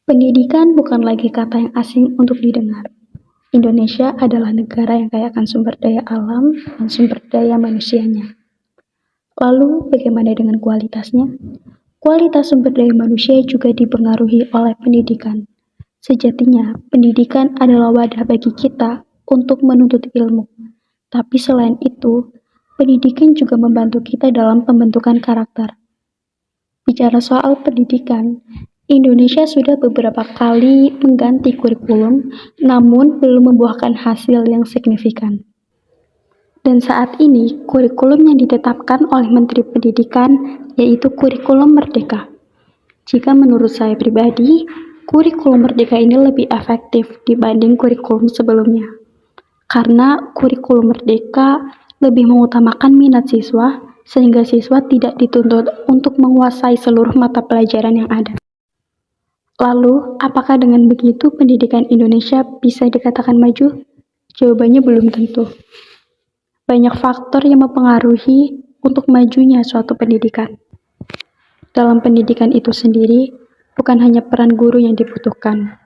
Pendidikan bukan lagi kata yang asing untuk didengar. Indonesia adalah negara yang kaya akan sumber daya alam dan sumber daya manusianya. Lalu, bagaimana dengan kualitasnya? Kualitas sumber daya manusia juga dipengaruhi oleh pendidikan. Sejatinya, pendidikan adalah wadah bagi kita untuk menuntut ilmu. Tapi selain itu, pendidikan juga membantu kita dalam pembentukan karakter. Bicara soal pendidikan, Indonesia sudah beberapa kali mengganti kurikulum, namun belum membuahkan hasil yang signifikan. Dan saat ini, kurikulum yang ditetapkan oleh Menteri Pendidikan yaitu kurikulum Merdeka. Jika menurut saya pribadi, kurikulum Merdeka ini lebih efektif dibanding kurikulum sebelumnya. Karena kurikulum Merdeka lebih mengutamakan minat siswa, sehingga siswa tidak dituntut untuk menguasai seluruh mata pelajaran yang ada. Lalu, apakah dengan begitu pendidikan Indonesia bisa dikatakan maju? Jawabannya belum tentu. Banyak faktor yang mempengaruhi untuk majunya suatu pendidikan. Dalam pendidikan itu sendiri, bukan hanya peran guru yang dibutuhkan,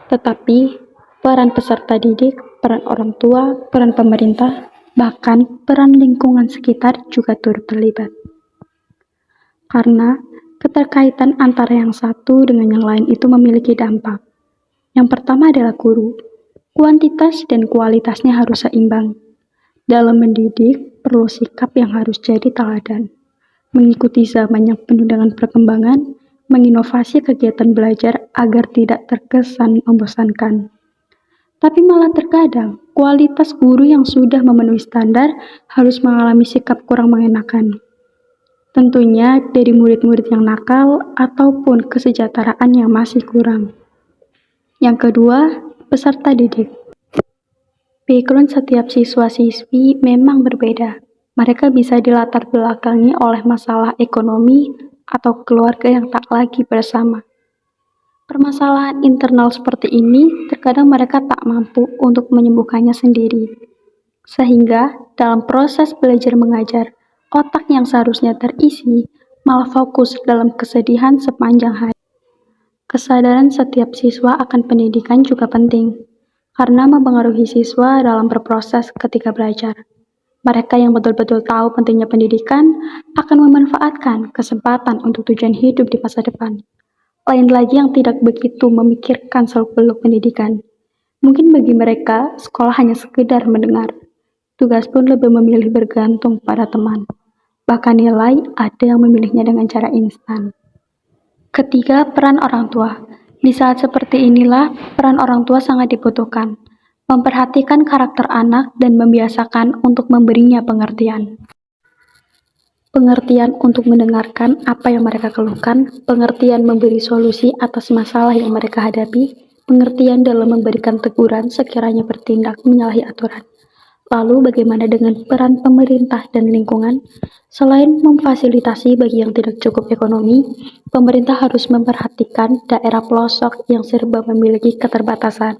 tetapi peran peserta didik, peran orang tua, peran pemerintah, bahkan peran lingkungan sekitar juga turut terlibat. Karena keterkaitan antara yang satu dengan yang lain itu memiliki dampak. Yang pertama adalah guru. Kuantitas dan kualitasnya harus seimbang. Dalam mendidik, perlu sikap yang harus jadi teladan. Mengikuti zaman yang penuh dengan perkembangan, menginovasi kegiatan belajar agar tidak terkesan membosankan. Tapi malah terkadang, kualitas guru yang sudah memenuhi standar harus mengalami sikap kurang mengenakan. Tentunya dari murid-murid yang nakal ataupun kesejahteraan yang masih kurang. Yang kedua, peserta didik. Background setiap siswa-siswi memang berbeda. Mereka bisa dilatar belakangi oleh masalah ekonomi atau keluarga yang tak lagi bersama. Permasalahan internal seperti ini terkadang mereka tak mampu untuk menyembuhkannya sendiri. Sehingga dalam proses belajar mengajar, otak yang seharusnya terisi malah fokus dalam kesedihan sepanjang hari. Kesadaran setiap siswa akan pendidikan juga penting, karena mempengaruhi siswa dalam berproses ketika belajar. Mereka yang betul-betul tahu pentingnya pendidikan akan memanfaatkan kesempatan untuk tujuan hidup di masa depan. Lain lagi yang tidak begitu memikirkan seluk-beluk pendidikan. Mungkin bagi mereka, sekolah hanya sekedar mendengar. Tugas pun lebih memilih bergantung pada teman. Bahkan nilai ada yang memilihnya dengan cara instan. Ketiga, peran orang tua. Di saat seperti inilah, peran orang tua sangat dibutuhkan. Memperhatikan karakter anak dan membiasakan untuk memberinya pengertian. Pengertian untuk mendengarkan apa yang mereka keluhkan, pengertian memberi solusi atas masalah yang mereka hadapi, pengertian dalam memberikan teguran sekiranya bertindak menyalahi aturan. Lalu bagaimana dengan peran pemerintah dan lingkungan? Selain memfasilitasi bagi yang tidak cukup ekonomi, pemerintah harus memperhatikan daerah pelosok yang serba memiliki keterbatasan.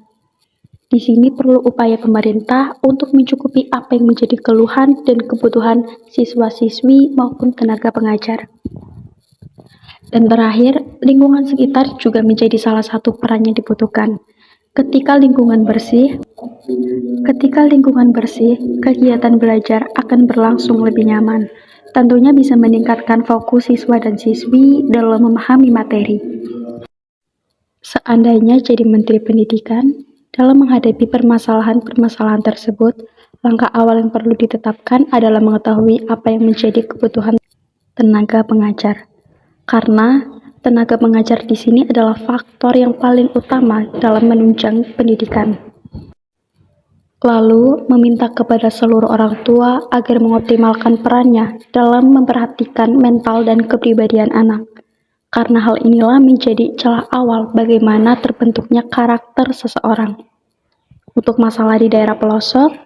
Di sini perlu upaya pemerintah untuk mencukupi apa yang menjadi keluhan dan kebutuhan siswa-siswi maupun tenaga pengajar. Dan terakhir, lingkungan sekitar juga menjadi salah satu peran yang dibutuhkan. Ketika lingkungan bersih, kegiatan belajar akan berlangsung lebih nyaman. Tentunya bisa meningkatkan fokus siswa dan siswi dalam memahami materi. Seandainya jadi Menteri Pendidikan, dalam menghadapi permasalahan-permasalahan tersebut, langkah awal yang perlu ditetapkan adalah mengetahui apa yang menjadi kebutuhan tenaga pengajar. Karena tenaga pengajar di sini adalah faktor yang paling utama dalam menunjang pendidikan. Lalu, meminta kepada seluruh orang tua agar mengoptimalkan perannya dalam memperhatikan mental dan kepribadian anak. Karena hal inilah menjadi celah awal bagaimana terbentuknya karakter seseorang. Untuk masalah di daerah pelosok,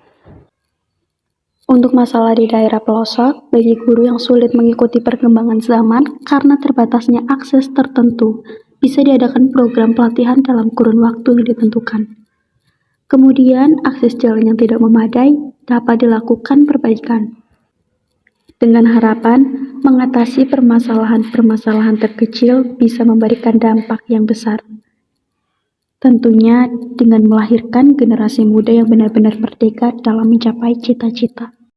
bagi guru yang sulit mengikuti perkembangan zaman karena terbatasnya akses tertentu, bisa diadakan program pelatihan dalam kurun waktu yang ditentukan. Kemudian, akses jalan yang tidak memadai dapat dilakukan perbaikan. Dengan harapan, mengatasi permasalahan-permasalahan terkecil bisa memberikan dampak yang besar. Tentunya dengan melahirkan generasi muda yang benar-benar merdeka dalam mencapai cita-cita.